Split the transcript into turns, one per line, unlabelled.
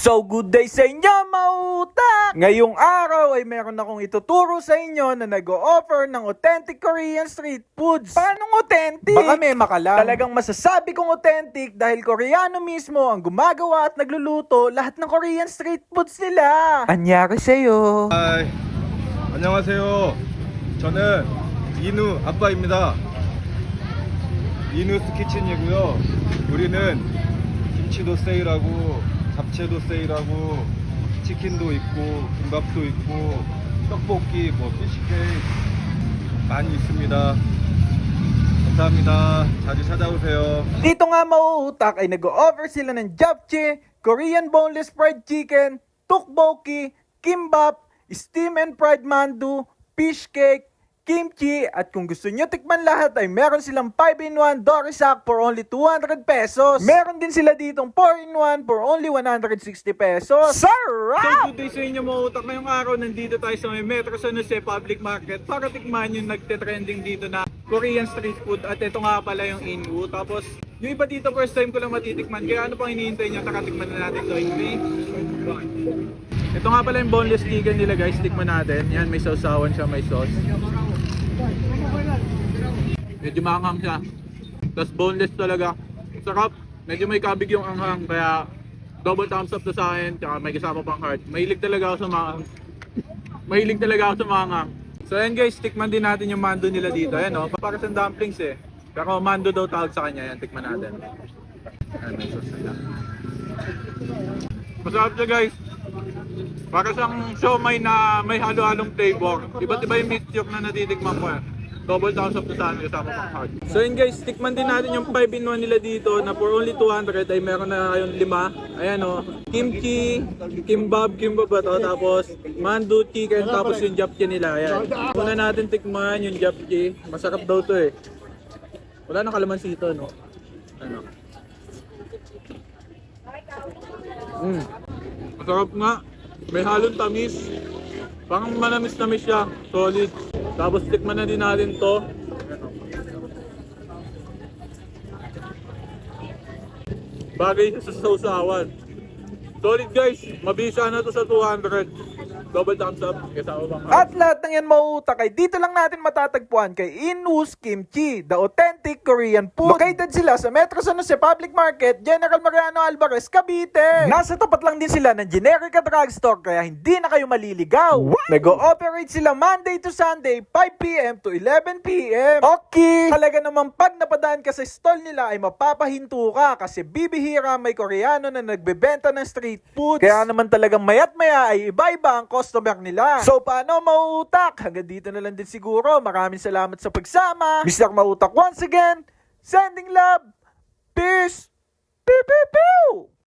So good day sa inyo, mauta! Ngayong araw ay meron akong ituturo sa inyo na nag-o-offer ng authentic Korean street foods. Paanong authentic? Baka may makalang. Talagang masasabi kong authentic dahil Koreano mismo ang gumagawa at nagluluto lahat ng Korean street foods nila. Anyari sa'yo.
하이, 안녕하세요. 저는 이누 아빠입니다. 이누스 키친이고요. 우리는 김치도 세일하고 잡채도 세일하고 치킨도 있고 김밥도 있고 떡볶이 뭐 피시케이크 많이 있습니다. 감사합니다. 자주 찾아오세요.
Dito nga mauutak ay nag-o-offer sila ng japchae, Korean boneless fried chicken, tteokbokki, kimbap, steam and fried mandu, fish cake, kimchi, at kung gusto nyo tikman lahat ay meron silang 5-in-1 Dorisak for only 200 pesos. Meron din sila ditong 4-in-1 for only 160 pesos. Sarap!
So good day sa inyo mga utak. Ngayong araw nandito tayo sa may Metro San Jose Public Market para tikman yung nagte-trending dito na Korean street food. At ito nga pala yung Inwoo. Tapos yung iba dito first time ko lang matitikman. Kaya ano pang hinihintay nyo? Taka tikman na natin ito. Ito nga pala yung boneless chicken nila guys. Tikman natin. Yan, may sausawan siya, may sauce. Medyo maanghang siya. Tapos boneless talaga. Sarap. Medyo may kabig yung anghang. Kaya double thumbs up to sa akin. Tsaka may kasama pang heart. Mahilig talaga ako sa maanghang. Mahilig talaga ako sa maanghang. So ayan guys, tikman din natin yung mando nila dito. Ayan o, para sa dumplings eh. Pero mando daw tawag sa kanya. Ayan, tikman natin. Ayan, may sauce nila. Masarap siya guys. Para siyang siomay na may halo-halong flavor. Iba't iba yung mixture na natitikman ko eh. Double thumbs up to sa akin kasama pang heart. So yun guys, tikman din natin yung 5-in-1 nila dito na for only 200 ay meron na yung 5. Ayan o, kimchi, kimbap ba to? Tapos mandu, chicken, tapos yung japchae nila. Ayan. Una natin tikman yung japchae. Masarap daw to eh. Wala nang kalamansi ito no? Ano? Masarap nga. May halong tamis. Parang manamis-namis siya. Solid. Tapos tikman na din natin to. Bagay siya sa sausawan. Solid guys. Mabisa na to sa 200. Double thumbs up. Kasama bang
At lahat ng yan mauutak ay dito lang natin matatagpuan kay Inwoo's Kimchi, the authentic Korean food. Located sila sa Metro San Jose Public Market, General Mariano Alvarez, Cavite. Nasa tapat lang din sila ng Generica Drugstore kaya hindi na kayo maliligaw. Nag-ooperate sila Monday to Sunday, 5 p.m. to 11 p.m. Okay! Talaga namang pag napadaan ka sa stall nila ay mapapahinto ka kasi bibihira may Koreano na nagbebenta ng street food. Kaya naman talagang mayat maya ay iba-iba ang customer nila. So paano mauutak? Hanggang dito na lang din siguro. Maraming salamat sa pagsama. Mr. Mautak once again, sending love. Peace. Pew, pew, pew.